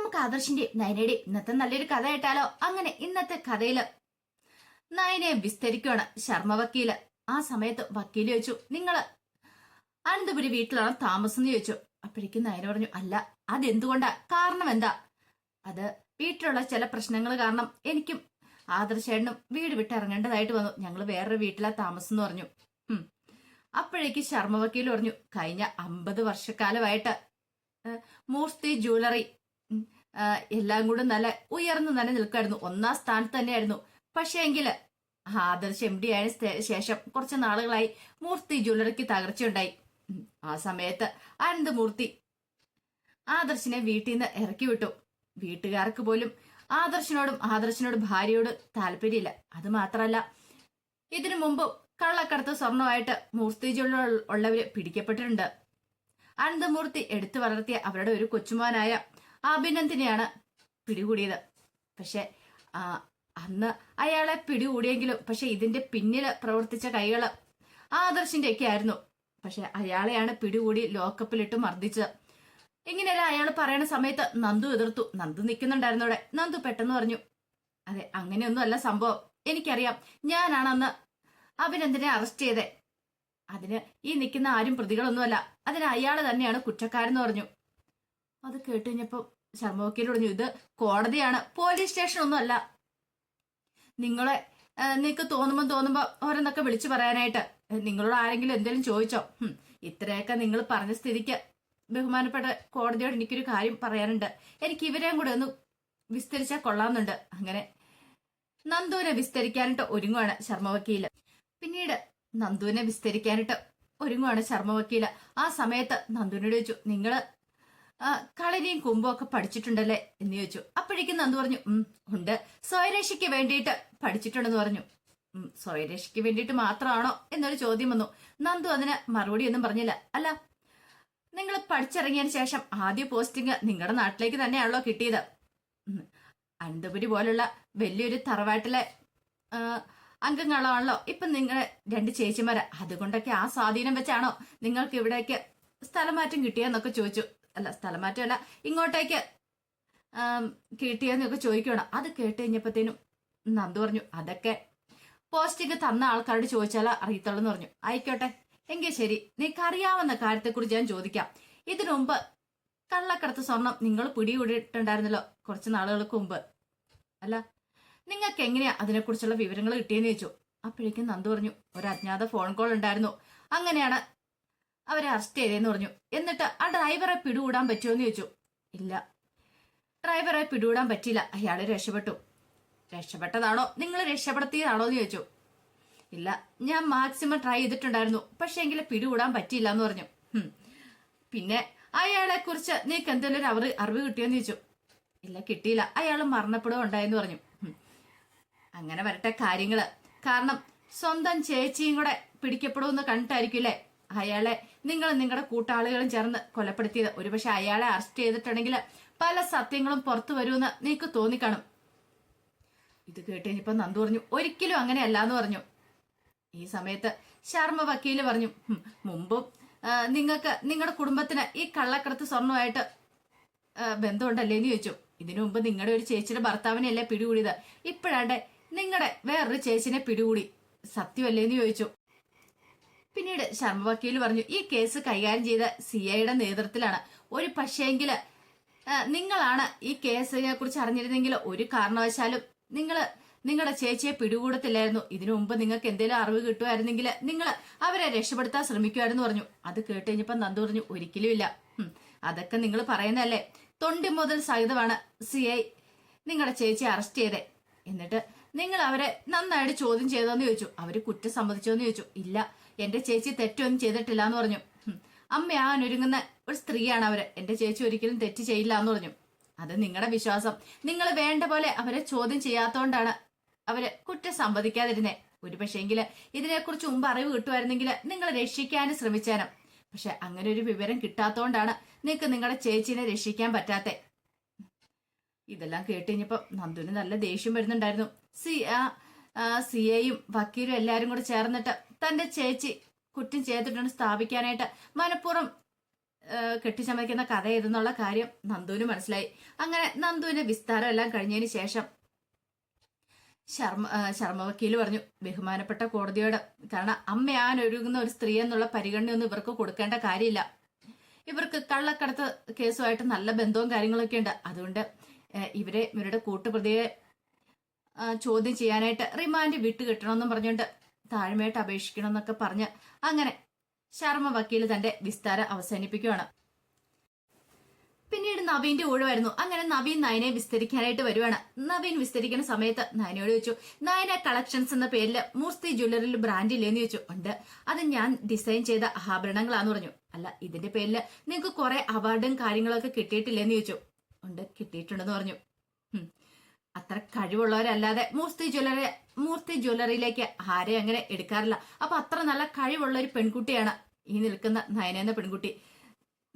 നമുക്ക് ആദർശിന്റെയും നയനയുടെയും ഇന്നത്തെ നല്ലൊരു കഥ കേട്ടാലോ? അങ്ങനെ ഇന്നത്തെ കഥയില് നയനയെ വിസ്തരിക്കുകയാണ് ശർമ്മ വക്കീല്. ആ സമയത്ത് വക്കീല് ചോദിച്ചു, നിങ്ങള് അനന്തപുരി വീട്ടിലാണ് താമസം എന്ന് ചോദിച്ചു. അപ്പോഴേക്കും നയന പറഞ്ഞു, അല്ല, അതെന്തുകൊണ്ടാ, കാരണം എന്താ? അത് വീട്ടിലുള്ള ചില പ്രശ്നങ്ങൾ കാരണം എനിക്കും ആദർശേട്ടനും വീട് വിട്ട് ഇറങ്ങേണ്ടതായിട്ട് വന്നു. ഞങ്ങൾ വേറൊരു വീട്ടിലാ താമസം എന്ന് പറഞ്ഞു. അപ്പോഴേക്ക് ശർമ്മ വക്കീൽ പറഞ്ഞു, കഴിഞ്ഞ 50 വർഷക്കാലമായിട്ട് മൂർത്തി ജ്വല്ലറി എല്ലാം കൂടെ നല്ല ഉയർന്നു തന്നെ നിൽക്കായിരുന്നു, 1ാം സ്ഥാനത്ത് തന്നെയായിരുന്നു. പക്ഷേ എങ്കില് ആദർശ് MD ആയതിനു ശേഷം കുറച്ച് നാളുകളായി മൂർത്തി ജ്വല്ലറിക്ക് തകർച്ചയുണ്ടായി. ആ സമയത്ത് അനന്തമൂർത്തി ആദർശിനെ വീട്ടിൽ നിന്ന് ഇറക്കി വിട്ടു. വീട്ടുകാർക്ക് പോലും ആദർശിനോടും ഭാര്യയോട് താല്പര്യമില്ല. അത് മാത്രല്ല, ഇതിനു മുമ്പ് കള്ളക്കടത്ത് സ്വർണമായിട്ട് മൂർത്തി ജ്വല്ലറി ഉള്ളവര് പിടിക്കപ്പെട്ടിട്ടുണ്ട്. അനന്തമൂർത്തി എടുത്തു വളർത്തിയ അവരുടെ ഒരു കൊച്ചുമോനായ അഭിനന്ദിനെയാണ് പിടികൂടിയത്. പക്ഷെ അന്ന് അയാളെ പിടികൂടിയെങ്കിലും പക്ഷെ ഇതിന്റെ പിന്നില് പ്രവർത്തിച്ച കൈകള് ആദർശിന്റെ ഒക്കെ ആയിരുന്നു. പക്ഷെ അയാളെയാണ് പിടികൂടി ലോക്കപ്പിലിട്ട് മർദ്ദിച്ചത്. ഇങ്ങനെയല്ല അയാൾ പറയണ സമയത്ത് നന്ദു എതിർത്തു. നന്ദു നിൽക്കുന്നുണ്ടായിരുന്നു അവിടെ. നന്ദു പെട്ടെന്ന് പറഞ്ഞു, അതെ, അങ്ങനെയൊന്നും അല്ല സംഭവം. എനിക്കറിയാം, ഞാനാണ് അന്ന് അഭിനന്ദനെ അറസ്റ്റ് ചെയ്തേ. അതിന് ഈ നിൽക്കുന്ന ആരും പ്രതികളൊന്നുമല്ല, അതിന് അയാൾ തന്നെയാണ് കുറ്റക്കാരെന്ന് പറഞ്ഞു. അത് കേട്ടുകഴിഞ്ഞപ്പോ ശർമ്മ വക്കീൽ പറഞ്ഞു, ഇത് കോടതിയാണ്, പോലീസ് സ്റ്റേഷൻ ഒന്നും അല്ല. നിങ്ങൾക്ക് തോന്നുമ്പോ ഓരോന്നൊക്കെ വിളിച്ചു പറയാനായിട്ട് നിങ്ങളോട് ആരെങ്കിലും എന്തെങ്കിലും ചോദിച്ചോ? ഇത്രയൊക്കെ നിങ്ങൾ പറഞ്ഞ സ്ഥിതിക്ക് ബഹുമാനപ്പെട്ട കോടതിയോട് എനിക്കൊരു കാര്യം പറയാനുണ്ട്. എനിക്ക് ഇവരെയും കൂടെ ഒന്ന് വിസ്തരിച്ചാൽ കൊള്ളാമെന്നുണ്ട്. അങ്ങനെ നന്ദുവിനെ വിസ്തരിക്കാനായിട്ട് ഒരുങ്ങുവാണ് ശർമ്മ വക്കീല്. പിന്നീട് നന്ദുവിനെ വിസ്തരിക്കാനായിട്ട് ഒരുങ്ങുവാണ് ശർമ്മ വക്കീല്. ആ സമയത്ത് നന്ദുവിനോട് ചോദിച്ചു, നിങ്ങള് കളരിയും കുമ്പും ഒക്കെ പഠിച്ചിട്ടുണ്ടല്ലേ എന്ന് ചോദിച്ചു. അപ്പോഴേക്കും നന്ദു പറഞ്ഞു, ഉണ്ട്, സ്വയരക്ഷയ്ക്ക് വേണ്ടിയിട്ട് പഠിച്ചിട്ടുണ്ടെന്ന് പറഞ്ഞു. സ്വയരക്ഷയ്ക്ക് വേണ്ടിയിട്ട് മാത്രമാണോ എന്നൊരു ചോദ്യം വന്നു. നന്ദു അതിന് മറുപടി ഒന്നും പറഞ്ഞില്ല. അല്ല, നിങ്ങൾ പഠിച്ചിറങ്ങിയതിന് ശേഷം ആദ്യ പോസ്റ്റിംഗ് നിങ്ങളുടെ നാട്ടിലേക്ക് തന്നെയാണല്ലോ കിട്ടിയത്. അനന്തപുരി പോലുള്ള വലിയൊരു തറവാട്ടിലെ അംഗങ്ങളാണല്ലോ ഇപ്പൊ നിങ്ങളെ 2 ചേച്ചിമാര്. അതുകൊണ്ടൊക്കെ ആ സ്വാധീനം വെച്ചാണോ നിങ്ങൾക്ക് ഇവിടേക്ക് സ്ഥലമാറ്റം കിട്ടിയെന്നൊക്കെ ചോദിച്ചു. അല്ല, സ്ഥലമാറ്റമല്ല, ഇങ്ങോട്ടേക്ക് കിട്ടിയെന്നൊക്കെ ചോദിക്കണം. അത് കേട്ട് കഴിഞ്ഞപ്പോഴത്തേനും നന്ദു പറഞ്ഞു, അതൊക്കെ പോസ്റ്റിംഗ് തന്ന ആൾക്കാരോട് ചോദിച്ചാലോ അറിയത്തുള്ളൂ എന്ന് പറഞ്ഞു. ആയിക്കോട്ടെ, എങ്കിൽ ശരി, നിങ്ങൾക്ക് അറിയാവുന്ന കാര്യത്തെക്കുറിച്ച് ഞാൻ ചോദിക്കാം. ഇതിനു മുമ്പ് കള്ളക്കടത്ത് സ്വർണം നിങ്ങൾ പിടികൂടിയിട്ടുണ്ടായിരുന്നല്ലോ കുറച്ച് നാളുകൾക്ക് മുമ്പ്. അല്ല, നിങ്ങൾക്ക് എങ്ങനെയാ അതിനെക്കുറിച്ചുള്ള വിവരങ്ങൾ കിട്ടിയെന്ന് ചോദിച്ചു. അപ്പോഴേക്കും നന്ദു പറഞ്ഞു, ഒരു അജ്ഞാത ഫോൺ കോൾ ഉണ്ടായിരുന്നു, അങ്ങനെയാണ് അവരെ അറസ്റ്റ് ചെയ്തതെന്ന് പറഞ്ഞു. എന്നിട്ട് ആ ഡ്രൈവറെ പിടികൂടാൻ പറ്റുമോ എന്ന് ചോദിച്ചു. ഇല്ല, ഡ്രൈവറെ പിടികൂടാൻ പറ്റില്ല, അയാള് രക്ഷപ്പെട്ടു. രക്ഷപ്പെട്ടതാണോ നിങ്ങൾ രക്ഷപ്പെടുത്തിയതാണോ എന്ന് ചോദിച്ചു. ഇല്ല, ഞാൻ മാക്സിമം ട്രൈ ചെയ്തിട്ടുണ്ടായിരുന്നു, പക്ഷെ എങ്കിലും പിടികൂടാൻ പറ്റിയില്ല എന്ന് പറഞ്ഞു. പിന്നെ അയാളെ കുറിച്ച് നീക്ക് എന്തെങ്കിലും ഒരു അറിവ് കിട്ടിയെന്ന് ചോദിച്ചു. ഇല്ല, കിട്ടിയില്ല, അയാൾ മരണപ്പെടുക ഉണ്ടായെന്ന് പറഞ്ഞു. അങ്ങനെ വരട്ടെ കാര്യങ്ങള്. കാരണം സ്വന്തം ചേച്ചിയും കൂടെ പിടിക്കപ്പെടുമെന്ന് കണ്ടിട്ടായിരിക്കില്ലേ അയാളെ നിങ്ങളുടെ കൂട്ടാളികളും ചേർന്ന് കൊലപ്പെടുത്തിയത്. ഒരുപക്ഷെ അയാളെ അറസ്റ്റ് ചെയ്തിട്ടുണ്ടെങ്കിൽ പല സത്യങ്ങളും പുറത്തു വരുമെന്ന് നീക്ക് തോന്നിക്കാണും. ഇത് കേട്ട് ഇനിയിപ്പൊ നന്ദു പറഞ്ഞു, ഒരിക്കലും അങ്ങനെയല്ല എന്ന് പറഞ്ഞു. ഈ സമയത്ത് ശർമ്മ വക്കീല് പറഞ്ഞു, മുമ്പും നിങ്ങൾക്ക് നിങ്ങളുടെ കുടുംബത്തിന് ഈ കള്ളക്കടത്ത് സ്വർണ്ണമായിട്ട് ബന്ധമുണ്ടല്ലേ എന്ന് ചോദിച്ചു. ഇതിനു മുമ്പ് നിങ്ങളുടെ ഒരു ചേച്ചിയുടെ ഭർത്താവിനെയല്ലേ പിടികൂടിയത്, ഇപ്പോഴാണ്ടെ നിങ്ങളുടെ വേറൊരു ചേച്ചിനെ പിടികൂടി, സത്യമല്ലേ എന്ന് ചോദിച്ചു. പിന്നീട് ശർമ്മ വക്കീല് പറഞ്ഞു, ഈ കേസ് കൈകാര്യം ചെയ്ത CIയുടെ നേതൃത്വത്തിലാണ്. ഒരു പക്ഷേങ്കില് നിങ്ങളാണ് ഈ കേസിനെ കുറിച്ച് അറിഞ്ഞിരുന്നെങ്കിൽ ഒരു കാരണവശാലും നിങ്ങളുടെ ചേച്ചിയെ പിടികൂടത്തില്ലായിരുന്നു. ഇതിനു മുമ്പ് നിങ്ങൾക്ക് എന്തെങ്കിലും അറിവ് കിട്ടുമായിരുന്നെങ്കിൽ നിങ്ങൾ അവരെ രക്ഷപ്പെടുത്താൻ ശ്രമിക്കുമായിരുന്നു പറഞ്ഞു. അത് കേട്ട് കഴിഞ്ഞപ്പോ നന്ദു പറഞ്ഞു, ഒരിക്കലും ഇല്ല, അതൊക്കെ നിങ്ങൾ പറയുന്നതല്ലേ. തൊണ്ടി മുതൽ സഹിതമാണ് CI നിങ്ങളുടെ ചേച്ചിയെ അറസ്റ്റ് ചെയ്തേ. എന്നിട്ട് നിങ്ങൾ അവരെ നന്നായിട്ട് ചോദ്യം ചെയ്തോന്ന് ചോദിച്ചു. അവര് കുറ്റം സമ്മതിച്ചോന്ന് ചോദിച്ചു. ഇല്ല, എന്റെ ചേച്ചി തെറ്റൊന്നും ചെയ്തിട്ടില്ല എന്ന് പറഞ്ഞു. അമ്മയാവാനൊരുങ്ങുന്ന ഒരു സ്ത്രീയാണ് അവര്, എന്റെ ചേച്ചി ഒരിക്കലും തെറ്റ് ചെയ്യില്ല എന്ന് പറഞ്ഞു. അത് നിങ്ങളുടെ വിശ്വാസം. നിങ്ങൾ വേണ്ട പോലെ അവരെ ചോദ്യം ചെയ്യാത്തോണ്ടാണ് അവര് കുറ്റം സമ്മതിക്കാതിരുന്നേ. ഒരു പക്ഷേങ്കില് ഇതിനെക്കുറിച്ച് മുമ്പ് അറിവ് കിട്ടുമായിരുന്നെങ്കിൽ നിങ്ങൾ രക്ഷിക്കാനും ശ്രമിച്ചാനും. പക്ഷെ അങ്ങനെ ഒരു വിവരം കിട്ടാത്തോണ്ടാണ് നിങ്ങൾക്ക് നിങ്ങളുടെ ചേച്ചിനെ രക്ഷിക്കാൻ പറ്റാത്തെ. ഇതെല്ലാം കേട്ട് കഴിഞ്ഞപ്പോ നന്ദുവിന് നല്ല ദേഷ്യം വരുന്നുണ്ടായിരുന്നു. CIയും വക്കീലും എല്ലാരും കൂടെ ചേർന്നിട്ട് തന്റെ ചേച്ചി കുറ്റം ചെയ്തിട്ടുണ്ടെന്ന് സ്ഥാപിക്കാനായിട്ട് മനഃപൂർവ്വം കെട്ടിച്ചമയ്ക്കുന്ന കഥ ഏതെന്നുള്ള കാര്യം നന്ദുവിന് മനസ്സിലായി. അങ്ങനെ നന്ദുവിന്റെ വിസ്താരം എല്ലാം കഴിഞ്ഞതിന് ശേഷം ശർമ്മ വക്കീല് പറഞ്ഞു, ബഹുമാനപ്പെട്ട കോടതിയോട്, കാരണം അമ്മയാനൊരുങ്ങുന്ന ഒരു സ്ത്രീ എന്നുള്ള പരിഗണനയൊന്നും ഇവർക്ക് കൊടുക്കേണ്ട കാര്യമില്ല. ഇവർക്ക് കള്ളക്കടത്ത് കേസുമായിട്ട് നല്ല ബന്ധവും കാര്യങ്ങളൊക്കെ ഉണ്ട്. അതുകൊണ്ട് ഇവരുടെ കൂട്ടുപ്രതിയെ ചോദ്യം ചെയ്യാനായിട്ട് റിമാൻഡ് വിട്ടുകിട്ടണമെന്നും പറഞ്ഞുകൊണ്ട് താഴ്മയായിട്ട് അപേക്ഷിക്കണം എന്നൊക്കെ പറഞ്ഞ് അങ്ങനെ ശർമ്മ വക്കീല് തന്റെ വിസ്താരം അവസാനിപ്പിക്കുകയാണ്. പിന്നീട് നവീന്റെ ഊഴമായിരുന്നു. അങ്ങനെ നവീൻ നയനെ വിസ്തരിക്കാനായിട്ട് വരുവാണ്. നവീൻ വിസ്തരിക്കുന്ന സമയത്ത് നയനോട് ചോദിച്ചു, നയന കളക്ഷൻസ് എന്ന പേരിൽ മൂർത്തി ജ്വല്ലറിയിൽ ബ്രാൻഡ് ഇല്ലേന്ന് ചോദിച്ചു. ഉണ്ട്, അത് ഞാൻ ഡിസൈൻ ചെയ്ത ആഭരണങ്ങളാന്ന് പറഞ്ഞു. അല്ല, ഇതിന്റെ പേരിൽ നിങ്ങൾക്ക് കുറെ അവാർഡും കാര്യങ്ങളൊക്കെ കിട്ടിയിട്ടില്ലേന്ന് ചോദിച്ചു. ഉണ്ട്, കിട്ടിയിട്ടുണ്ടെന്ന് പറഞ്ഞു. അത്ര കഴിവുള്ളവരല്ലാതെ മൂർത്തി ജ്വല്ലറിയിലേക്ക് ആരെയും അങ്ങനെ എടുക്കാറില്ല. അപ്പൊ അത്ര നല്ല കഴിവുള്ള ഒരു പെൺകുട്ടിയാണ് ഈ നിൽക്കുന്ന നയന എന്ന പെൺകുട്ടി.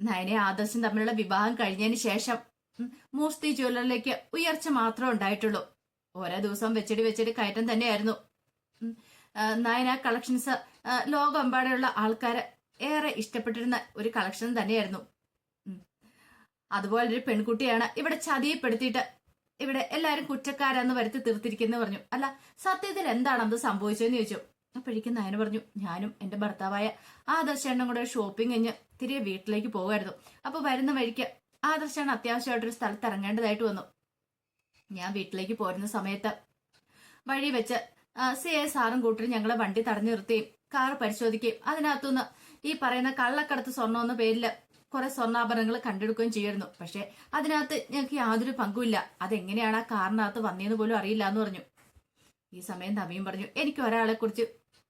നയനെ ആദർശം തമ്മിലുള്ള വിവാഹം കഴിഞ്ഞതിന് ശേഷം മൂർത്തി ജ്വല്ലറിയിലേക്ക് ഉയർച്ച മാത്രമേ ഉണ്ടായിട്ടുള്ളൂ. ഓരോ ദിവസവും വെച്ചടി കയറ്റം തന്നെയായിരുന്നു. നയന കളക്ഷൻസ് ലോകമെമ്പാടെയുള്ള ആൾക്കാര് ഏറെ ഇഷ്ടപ്പെട്ടിരുന്ന ഒരു കളക്ഷൻ തന്നെയായിരുന്നു. അതുപോലൊരു പെൺകുട്ടിയാണ് ഇവിടെ ചതിയപ്പെടുത്തിയിട്ട് ഇവിടെ എല്ലാരും കുറ്റക്കാരാന്ന് വരുത്തി തീർത്തിരിക്കുന്നു പറഞ്ഞു. അല്ല, സത്യത്തിൽ എന്താണ് അത് സംഭവിച്ചതെന്ന് ചോദിച്ചു. അപ്പോഴേക്കും നയന പറഞ്ഞു, ഞാനും എന്റെ ഭർത്താവായ ആദർശേണ്ണും കൂടെ ഷോപ്പിംഗ് കഴിഞ്ഞ് തിരികെ വീട്ടിലേക്ക് പോകുമായിരുന്നു. അപ്പൊ വരുന്ന വഴിക്ക് ആദർശാണ് അത്യാവശ്യമായിട്ടൊരു സ്ഥലത്ത് ഇറങ്ങേണ്ടതായിട്ട് വന്നു. ഞാൻ വീട്ടിലേക്ക് പോരുന്ന സമയത്ത് വഴി വെച്ച് CI സാറും കൂട്ടരും ഞങ്ങളെ വണ്ടി തടഞ്ഞു നിർത്തുകയും കാർ പരിശോധിക്കുകയും അതിനകത്തുനിന്ന് ഈ പറയുന്ന കള്ളക്കടത്ത് സ്വർണ്ണം എന്ന പേരിൽ കുറെ സ്വർണ്ണാഭരണങ്ങൾ കണ്ടെടുക്കുകയും ചെയ്യുമായിരുന്നു. പക്ഷെ അതിനകത്ത് ഞങ്ങൾക്ക് യാതൊരു പങ്കുമില്ല. അതെങ്ങനെയാണ് ആ കാറിനകത്ത് വന്നതെന്ന് പോലും അറിയില്ല എന്ന് പറഞ്ഞു. ഈ സമയം നവീൻ പറഞ്ഞു, എനിക്ക്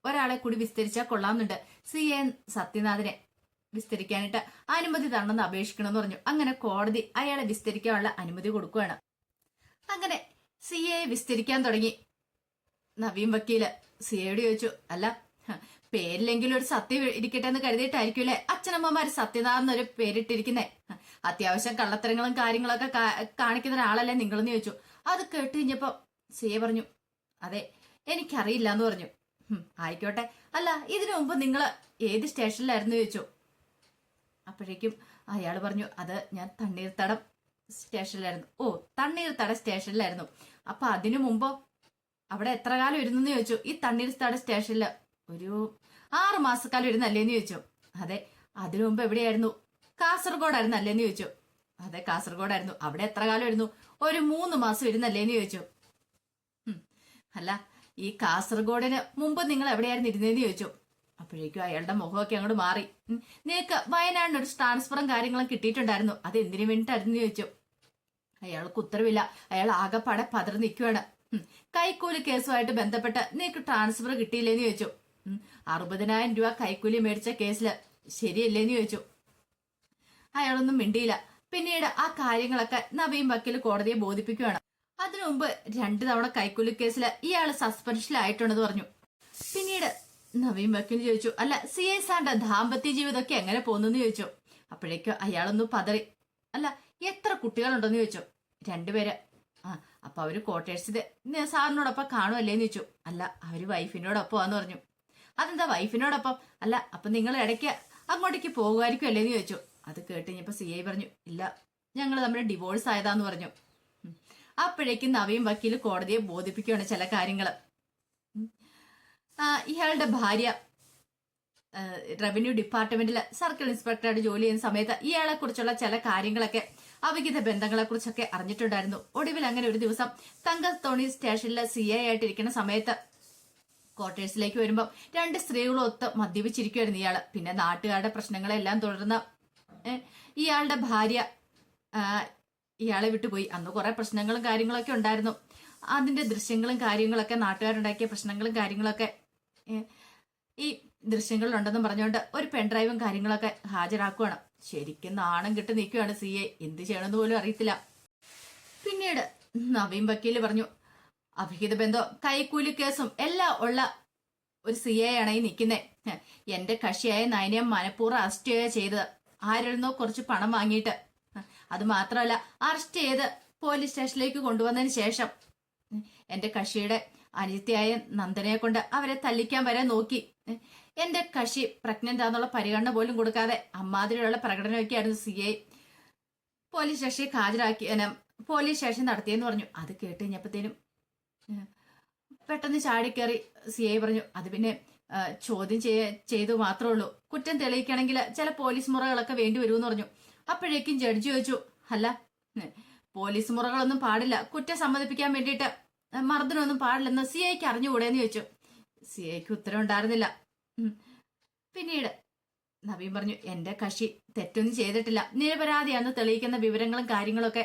ഒരാളെ കൂടി വിസ്തരിച്ചാൽ കൊള്ളാമെന്നുണ്ട്. CA സത്യനാഥനെ വിസ്തരിക്കാനായിട്ട് അനുമതി തരണമെന്ന് അപേക്ഷിക്കണമെന്ന് പറഞ്ഞു. അങ്ങനെ കോടതി അയാളെ വിസ്തരിക്കാനുള്ള അനുമതി കൊടുക്കുകയാണ്. അങ്ങനെ CA വിസ്തരിക്കാൻ തുടങ്ങി. നവീൻ വക്കീല് CAയോട് ചോദിച്ചു, അല്ല, പേരിലെങ്കിലും ഒരു സത്യം ഇരിക്കട്ടെ എന്ന് കരുതിയിട്ടായിരിക്കുമല്ലേ അച്ഛനമ്മമാര് സത്യനാഥ് എന്നൊരു പേരിട്ടിരിക്കുന്നേ? അത്യാവശ്യം കള്ളത്തരങ്ങളും കാര്യങ്ങളൊക്കെ കാണിക്കുന്ന ഒരാളല്ലേ നിങ്ങളെന്ന് ചോദിച്ചു. അത് കേട്ട് കഴിഞ്ഞപ്പോ CA പറഞ്ഞു, അതെ, എനിക്കറിയില്ല എന്ന് പറഞ്ഞു. ആയിക്കോട്ടെ, അല്ല ഇതിനു മുമ്പ് നിങ്ങൾ ഏത് സ്റ്റേഷനിലായിരുന്നു ചോദിച്ചു. അപ്പോഴേക്കും അയാൾ പറഞ്ഞു, അത് ഞാൻ തണ്ണീർത്തടം സ്റ്റേഷനിലായിരുന്നു. ഓ, തണ്ണീർത്തട സ്റ്റേഷനിലായിരുന്നു. അപ്പൊ അതിനു മുമ്പോ അവിടെ എത്ര കാലം ഇരുന്നെന്ന് ചോദിച്ചു. ഈ തണ്ണീർത്തട സ്റ്റേഷനില് ഒരു 6 മാസക്കാലം ഇരുന്നല്ലേന്ന് ചോദിച്ചു. അതെ, അതിനു മുമ്പ് എവിടെയായിരുന്നു? കാസർഗോഡായിരുന്നു അല്ലേന്ന് ചോദിച്ചു. അതെ, കാസർഗോഡായിരുന്നു. അവിടെ എത്ര കാലം ഇരുന്നു? ഒരു 3 മാസം ഇരുന്നല്ലേന്ന് ചോദിച്ചു. അല്ല, ഈ കാസർഗോഡിന് മുമ്പ് നിങ്ങൾ എവിടെയായിരുന്നു ഇരുന്നേന്ന് ചോദിച്ചു. അപ്പോഴേക്കും അയാളുടെ മുഖമൊക്കെ അങ്ങോട്ട് മാറി. നിനക്ക് വയനാടിന് ഒരു ട്രാൻസ്ഫറും കാര്യങ്ങളും കിട്ടിയിട്ടുണ്ടായിരുന്നു, അത് എന്തിനു വേണ്ടിയിട്ടായിരുന്നു ചോദിച്ചു. അയാൾക്ക് ഉത്തരവില്ല. അയാൾ ആകെപ്പാടെ പതറി നിൽക്കുകയാണ്. കൈക്കൂലി കേസുമായിട്ട് ബന്ധപ്പെട്ട് നിനക്ക് ട്രാൻസ്ഫർ കിട്ടിയില്ലേന്ന് ചോദിച്ചു. 60,000 രൂപ കൈക്കൂലി മേടിച്ച കേസില് ശരിയല്ലേന്ന് ചോദിച്ചു. അയാളൊന്നും മിണ്ടിയില്ല. പിന്നീട് ആ കാര്യങ്ങളൊക്കെ നവീൻ വക്കീൽ കോടതിയെ ബോധിപ്പിക്കുകയാണ്. അതിനു മുമ്പ് 2 തവണ കൈക്കൂലി കേസിൽ ഇയാള് സസ്പെൻഷനിലായിട്ടുണ്ടെന്ന് പറഞ്ഞു. പിന്നീട് നവീൻ വക്കീൽ ചോദിച്ചു, അല്ല CA സാറിന്റെ ദാമ്പത്യ ജീവിതമൊക്കെ എങ്ങനെ പോകുന്നെന്ന് ചോദിച്ചു. അപ്പോഴേക്കും അയാളൊന്നും പതറി. അല്ല, എത്ര കുട്ടികളുണ്ടെന്ന് ചോദിച്ചു. 2 പേര്. അപ്പൊ അവര് ക്വാർട്ടേഴ്സിൽ സാറിനോടൊപ്പം കാണുമല്ലേന്ന് ചോദിച്ചു. അല്ല, അവര് വൈഫിനോടൊപ്പമാന്ന് പറഞ്ഞു. അതെന്താ വൈഫിനോടൊപ്പം? അല്ല, അപ്പൊ നിങ്ങൾ ഇടയ്ക്ക് അങ്ങോട്ടേക്ക് പോകുമായിരിക്കും അല്ലേന്ന് ചോദിച്ചു. അത് കേട്ടുകഴിഞ്ഞപ്പോ CA പറഞ്ഞു, ഇല്ല, ഞങ്ങൾ തമ്മിൽ ഡിവോഴ്സ് ആയതാന്ന് പറഞ്ഞു. അപ്പോഴേക്കും നവീൻ വക്കീൽ കോടതിയെ ബോധിപ്പിക്കുകയാണ് ചില കാര്യങ്ങള്. ഇയാളുടെ ഭാര്യ റവന്യൂ ഡിപ്പാർട്ട്മെന്റിൽ സർക്കിൾ ഇൻസ്പെക്ടറായിട്ട് ജോലി ചെയ്യുന്ന സമയത്ത് ഇയാളെ കുറിച്ചുള്ള ചില കാര്യങ്ങളൊക്കെ അവിഹിത ബന്ധങ്ങളെ കുറിച്ചൊക്കെ അറിഞ്ഞിട്ടുണ്ടായിരുന്നു. ഒടുവിൽ അങ്ങനെ ഒരു ദിവസം തങ്കത്തോണി സ്റ്റേഷനിൽ CA ആയിട്ടിരിക്കുന്ന സമയത്ത് ക്വാർട്ടേഴ്സിലേക്ക് വരുമ്പോൾ 2 സ്ത്രീകളും ഒത്ത് മദ്യപിച്ചിരിക്കുമായിരുന്നു ഇയാള്. പിന്നെ നാട്ടുകാരുടെ പ്രശ്നങ്ങളെല്ലാം തുടർന്ന് ഇയാളുടെ ഭാര്യ ഇയാളെ വിട്ടുപോയി. അന്ന് കുറെ പ്രശ്നങ്ങളും കാര്യങ്ങളൊക്കെ ഉണ്ടായിരുന്നു. അതിന്റെ ദൃശ്യങ്ങളും കാര്യങ്ങളൊക്കെ, നാട്ടുകാരുണ്ടാക്കിയ പ്രശ്നങ്ങളും കാര്യങ്ങളൊക്കെ ഈ ദൃശ്യങ്ങളിലുണ്ടെന്നും പറഞ്ഞുകൊണ്ട് ഒരു പെൺഡ്രൈവും കാര്യങ്ങളൊക്കെ ഹാജരാക്കുകയാണ്. ശരിക്കും നാണം കിട്ടി നിൽക്കുകയാണ് CA. എന്ത് ചെയ്യണമെന്ന് പോലും അറിയത്തില്ല. പിന്നീട് നവീൻ വക്കീല് പറഞ്ഞു, അഭിഹിത ബന്ധം കൈക്കൂലി കേസും എല്ലാം ഉള്ള ഒരു CA ആണ് ഈ നിൽക്കുന്നേ. എന്റെ കക്ഷിയായ നയനയെ മനഃപൂർവ്വം അറസ്റ്റ് ചെയ്തത്. ആരിൽ കുറച്ച് പണം വാങ്ങിയിട്ട്. അത് മാത്രമല്ല, അറസ്റ്റ് ചെയ്ത് പോലീസ് സ്റ്റേഷനിലേക്ക് കൊണ്ടുവന്നതിന് ശേഷം എന്റെ കക്ഷിയുടെ അനിത്യയായ നന്ദനയെ കൊണ്ട് അവരെ തല്ലിക്കാൻ വരെ നോക്കി. എന്റെ കക്ഷി പ്രഗ്നന്റ് ആണെന്നുള്ള പരിഗണന പോലും കൊടുക്കാതെ അമ്മാതിരിയുള്ള പ്രകടനമൊക്കെയായിരുന്നു CI പോലീസ് സ്റ്റേഷനിൽ ഹാജരാക്കി പോലീസ് സ്റ്റേഷൻ നടത്തിയെന്ന് പറഞ്ഞു. അത് കേട്ട് കഴിഞ്ഞപ്പോഴത്തേനും പെട്ടെന്ന് ചാടിക്കേറി CI പറഞ്ഞു, അത് പിന്നെ ചോദ്യം ചെയ്തു മാത്രമേ ഉള്ളൂ, കുറ്റം തെളിയിക്കണമെങ്കിൽ ചില പോലീസ് മുറകളൊക്കെ വേണ്ടി വരുമെന്ന് പറഞ്ഞു. അപ്പോഴേക്കും ജഡ്ജി ചോദിച്ചു, അല്ല പോലീസ് മുറകളൊന്നും പാടില്ല, കുറ്റം സമ്മതിപ്പിക്കാൻ വേണ്ടിയിട്ട് മർദ്ദനമൊന്നും പാടില്ലെന്ന് CIക്ക് അറിഞ്ഞുകൂടെന്ന് ചോദിച്ചു. CIക്ക് ഉത്തരം ഉണ്ടായിരുന്നില്ല. പിന്നീട് നവീൻ പറഞ്ഞു, എന്റെ കക്ഷി തെറ്റൊന്നും ചെയ്തിട്ടില്ല, നിരപരാധിയാണെന്ന് തെളിയിക്കുന്ന വിവരങ്ങളും കാര്യങ്ങളൊക്കെ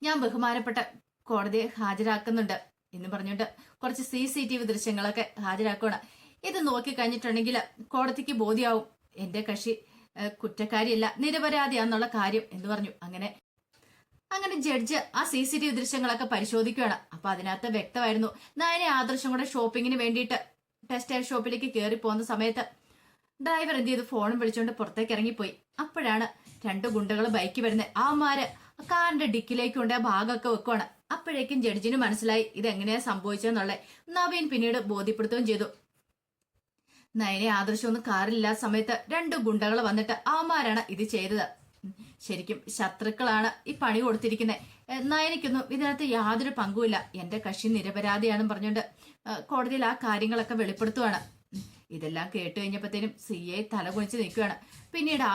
ഞാൻ ബഹുമാനപ്പെട്ട കോടതിയെ ഹാജരാക്കുന്നുണ്ട് എന്ന് പറഞ്ഞുകൊണ്ട് കുറച്ച് CCTV ദൃശ്യങ്ങളൊക്കെ ഹാജരാക്കുകയാണ്. ഇത് നോക്കി കഴിഞ്ഞിട്ടുണ്ടെങ്കിൽ കോടതിക്ക് ബോധ്യമാവും എന്റെ കക്ഷി കുറ്റക്കാരിയല്ല, നിരപരാധിയാന്നുള്ള കാര്യം എന്ന് പറഞ്ഞു. അങ്ങനെ ജഡ്ജ് ആ CCTV ദൃശ്യങ്ങളൊക്കെ പരിശോധിക്കുകയാണ്. അപ്പൊ അതിനകത്ത് വ്യക്തമായിരുന്നു, നയനെ ആദർശം കൂടെ ഷോപ്പിങ്ങിന് വേണ്ടിയിട്ട് ടെക്സ്റ്റൈൽ ഷോപ്പിലേക്ക് കയറി പോകുന്ന സമയത്ത് ഡ്രൈവർ എന്ത് ചെയ്തു, ഫോണും വിളിച്ചുകൊണ്ട് പുറത്തേക്ക് ഇറങ്ങിപ്പോയി. അപ്പോഴാണ് 2 ഗുണ്ടകൾ ബൈക്ക് വരുന്നത്. അവന്മാര് കാറിന്റെ ഡിക്കിലേക്ക് കൊണ്ട് ആ ഭാഗമൊക്കെ വെക്കുവാണ്. അപ്പോഴേക്കും ജഡ്ജിന് മനസ്സിലായി ഇതെങ്ങനെയാ സംഭവിച്ചെന്നുള്ളത്. നവീൻ പിന്നീട് ബോധ്യപ്പെടുത്തുകയും ചെയ്തു. നയനെ ആദർശമൊന്നും കാറില്ലാത്ത സമയത്ത് 2 ഗുണ്ടകൾ വന്നിട്ട് അവന്മാരാണ് ഇത് ചെയ്തത്. ശരിക്കും ശത്രുക്കളാണ് ഈ പണി കൊടുത്തിരിക്കുന്നത്. നയനിക്കൊന്നും ഇതിനകത്ത് യാതൊരു പങ്കുമില്ല, എന്റെ കക്ഷി നിരപരാധിയാണെന്ന് പറഞ്ഞുകൊണ്ട് കോടതിയിൽ ആ കാര്യങ്ങളൊക്കെ വെളിപ്പെടുത്തുവാണ്. ഇതെല്ലാം കേട്ട് കഴിഞ്ഞപ്പോഴത്തേനും CI തലകുണിച്ച് നിൽക്കുകയാണ്. പിന്നീട്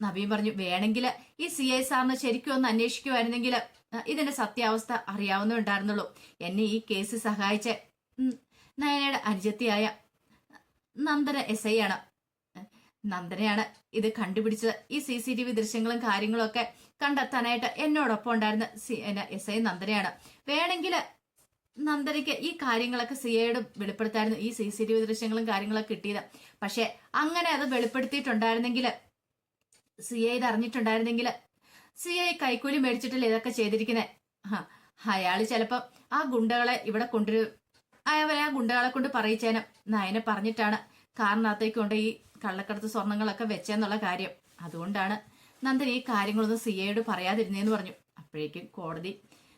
നവീൻ പറഞ്ഞു, വേണമെങ്കിൽ ഈ CI സാറിന് ശരിക്കും ഒന്ന് അന്വേഷിക്കുമായിരുന്നെങ്കിൽ ഇതിന്റെ സത്യാവസ്ഥ അറിയാവുന്നുണ്ടായിരുന്നുള്ളൂ. എന്നെ ഈ കേസ് സഹായിച്ച നയനയുടെ അനുജത്തിയായ നന്ദന SI ആണ്. നന്ദനയാണ് ഇത് കണ്ടുപിടിച്ചത്. ഈ CCTV ദൃശ്യങ്ങളും കാര്യങ്ങളും ഒക്കെ കണ്ടെത്താനായിട്ട് എന്നോടൊപ്പം ഉണ്ടായിരുന്ന SI നന്ദനയാണ്. വേണമെങ്കിൽ നന്ദനയ്ക്ക് ഈ കാര്യങ്ങളൊക്കെ CIയോട് വെളിപ്പെടുത്തായിരുന്നു, ഈ CCTV ദൃശ്യങ്ങളും കാര്യങ്ങളൊക്കെ കിട്ടിയത്. പക്ഷെ അങ്ങനെ അത് വെളിപ്പെടുത്തിയിട്ടുണ്ടായിരുന്നെങ്കിൽ, CI ഇത് അറിഞ്ഞിട്ടുണ്ടായിരുന്നെങ്കിൽ, CI കൈക്കൂലി മേടിച്ചിട്ടല്ലേ ഇതൊക്കെ ചെയ്തിരിക്കുന്നത്. അയാള് ചിലപ്പം ആ ഗുണ്ടകളെ ഇവിടെ കൊണ്ടുവരും, അവരെ ആ ഗുണ്ടകളെ കൊണ്ട് പറയിച്ചേനും നയനെ പറഞ്ഞിട്ടാണ് കാറിനകത്തേക്ക് കൊണ്ട് ഈ കള്ളക്കടത്ത് സ്വർണങ്ങളൊക്കെ വെച്ചെന്നുള്ള കാര്യം. അതുകൊണ്ടാണ് നന്ദൻ ഈ കാര്യങ്ങളൊന്നും CIയോട് പറയാതിരുന്നേന്ന് പറഞ്ഞു. അപ്പോഴേക്കും കോടതി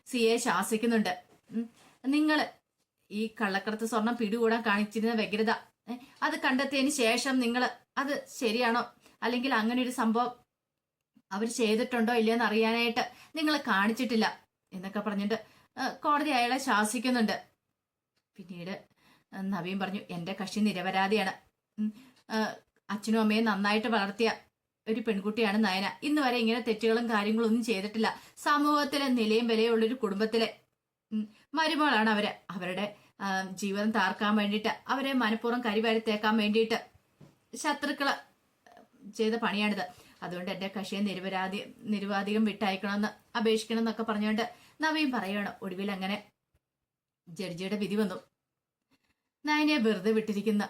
CI ശാസിക്കുന്നുണ്ട്, നിങ്ങൾ ഈ കള്ളക്കടത്ത് സ്വർണം പിടികൂടാൻ കാണിച്ചിരുന്ന വ്യഗ്രത അത് കണ്ടെത്തിയതിന് ശേഷം നിങ്ങൾ അത് ശരിയാണോ അല്ലെങ്കിൽ അങ്ങനെ ഒരു സംഭവം അവർ ചെയ്തിട്ടുണ്ടോ ഇല്ലയെന്ന് അറിയാനായിട്ട് നിങ്ങൾ കാണിച്ചിട്ടില്ല എന്നൊക്കെ പറഞ്ഞിട്ട് കോടതി അയാളെ ശാസിക്കുന്നുണ്ട്. പിന്നീട് നവീൻ പറഞ്ഞു, എന്റെ കക്ഷി നിരപരാധിയാണ്, അച്ഛനും അമ്മയും നന്നായിട്ട് വളർത്തിയ ഒരു പെൺകുട്ടിയാണ് നയന. ഇന്ന് വരെ ഇങ്ങനെ തെറ്റുകളും കാര്യങ്ങളും ഒന്നും ചെയ്തിട്ടില്ല. സമൂഹത്തിലെ നിലയും വിലയുള്ളൊരു കുടുംബത്തിലെ മരുമകളാണ് അവരുടെ ജീവിതം താർക്കാൻ വേണ്ടിയിട്ട്, അവരെ മനഃപൂർവ്വം കരിവാരിത്തേക്കാൻ വേണ്ടിയിട്ട് ശത്രുക്കള് ചെയ്ത പണിയാണിത്. അതുകൊണ്ട് എന്റെ കക്ഷിയെ നിരുപാധികം വിട്ടയക്കണമെന്ന് അപേക്ഷിക്കണം എന്നൊക്കെ പറഞ്ഞുകൊണ്ട് നവീൻ പറയുകയാണ്. ഒടുവിൽ അങ്ങനെ ജഡ്ജിയുടെ വിധി വന്നു. നയനെ വെറുതെ വിട്ടിരിക്കുന്ന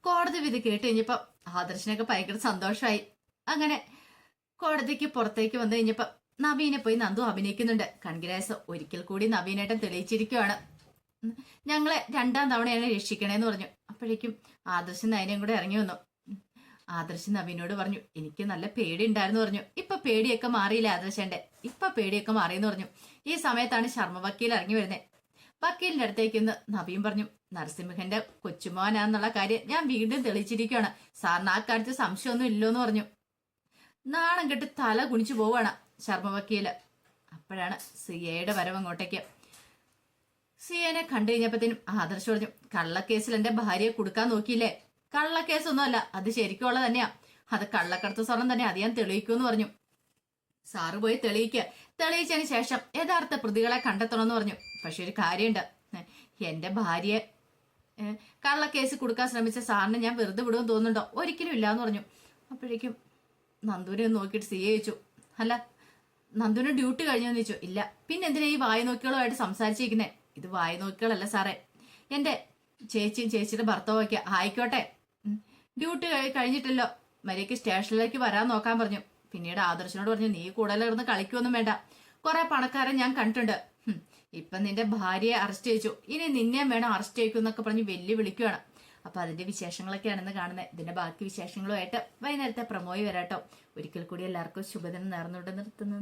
കോടതി വിധി കേട്ട് കഴിഞ്ഞപ്പോ ആദർശനൊക്കെ ഭയങ്കര സന്തോഷമായി. അങ്ങനെ കോടതിക്ക് പുറത്തേക്ക് വന്നു കഴിഞ്ഞപ്പോ നവീനെ പോയി നന്ദു അഭിനയിക്കുന്നുണ്ട്. കൺഗ്രാസ്, ഒരിക്കൽ കൂടി നവീനേട്ടൻ തെളിയിച്ചിരിക്കുവാണ്, ഞങ്ങളെ 2ാം തവണയാണ് രക്ഷിക്കണേന്ന് പറഞ്ഞു. അപ്പോഴേക്കും ആദർശൻ നയനയും കൂടെ ഇറങ്ങി വന്നു. ആദർശൻ നവീനോട് പറഞ്ഞു, എനിക്ക് നല്ല പേടി ഉണ്ടായിരുന്നു പറഞ്ഞു. ഇപ്പൊ പേടിയൊക്കെ മാറിയില്ല ആദർശന്റെ, ഇപ്പൊ പേടിയൊക്കെ മാറിയെന്ന് പറഞ്ഞു. ഈ സമയത്താണ് ശർമ്മ വക്കീൽ ഇറങ്ങി വരുന്നത്. വക്കീലിന്റെ അടുത്തേക്ക് ഇന്ന് നവീൻ പറഞ്ഞു, നരസിംഹന്റെ കൊച്ചുമോനാന്നുള്ള കാര്യം ഞാൻ വീണ്ടും തെളിയിച്ചിരിക്കുകയാണ്, സാറിന് ആ കാര്യത്തിൽ സംശയമൊന്നും ഇല്ലോന്ന് പറഞ്ഞു. നാണം കെട്ട് തല കുനിച്ചു പോവാണ് ശർമ്മ വക്കീല്. അപ്പോഴാണ് CIയുടെ വരവ് അങ്ങോട്ടേക്ക്. CIനെ കണ്ടു കഴിഞ്ഞപ്പോഴത്തേനും ആദർശ് പറഞ്ഞു, കള്ളക്കേസിൽ എന്റെ ഭാര്യയെ കൊടുക്കാൻ നോക്കിയില്ലേ? കള്ളക്കേസൊന്നും അല്ല, അത് ശരിക്കുള്ള തന്നെയാ, അത് കള്ളക്കടത്ത് സ്വർണം തന്നെ, അത് ഞാൻ തെളിയിക്കൂന്ന് പറഞ്ഞു. സാറ് പോയി തെളിയിച്ചതിന് ശേഷം യഥാർത്ഥ പ്രതികളെ കണ്ടെത്തണമെന്ന് പറഞ്ഞു. പക്ഷെ ഒരു കാര്യമുണ്ട്, എന്റെ ഭാര്യയെ കള്ളക്കേസ് കൊടുക്കാൻ ശ്രമിച്ച സാറിന് ഞാൻ വെറുതെ വിടുമെന്ന് തോന്നുന്നുണ്ടോ? ഒരിക്കലും ഇല്ലാന്ന് പറഞ്ഞു. അപ്പോഴേക്കും നന്ദുവിനെ നോക്കിയിട്ട് CI ചോദിച്ചു, അല്ല നന്ദുവിന് ഡ്യൂട്ടി കഴിഞ്ഞെന്ന് ചോദിച്ചു. ഇല്ല. പിന്നെ എന്തിനാ ഈ വായുനോക്കികളുമായിട്ട് സംസാരിച്ചിരിക്കുന്നേ? ഇത് വായുനോക്കികളല്ല സാറേ, എന്റെ ചേച്ചിയും ചേച്ചിയുടെ ഭർത്താവൊക്കെ. ആയിക്കോട്ടെ, ഡ്യൂട്ടി കഴിഞ്ഞിട്ടല്ലോ, മര്യാദയ്ക്ക് സ്റ്റേഷനിലേക്ക് വരാൻ നോക്കാൻ പറഞ്ഞു. പിന്നീട് ആദർശനോട് പറഞ്ഞു, നീ കൂടുതലിരുന്ന് കളിക്കൊന്നും വേണ്ട, കുറെ പണക്കാരെ ഞാൻ കണ്ടിട്ടുണ്ട്, ഇപ്പൊ നിന്റെ ഭാര്യയെ അറസ്റ്റ് ചെയ്യിച്ചു, ഇനി നിന്നെ വേണം അറസ്റ്റ് ചെയ്യിക്കുന്നൊക്കെ പറഞ്ഞ് വെല്ലുവിളിക്കുകയാണ്. അപ്പൊ അതിന്റെ വിശേഷങ്ങളൊക്കെയാണെന്ന് കാണുന്നത്. ഇതിന്റെ ബാക്കി വിശേഷങ്ങളുമായിട്ട് വൈകുന്നേരത്തെ പ്രമോയി വരാട്ടോ. ഒരിക്കൽ കൂടി എല്ലാവർക്കും ശുഭദിനം നേർന്നുകൊണ്ട് നിർത്തുന്നു.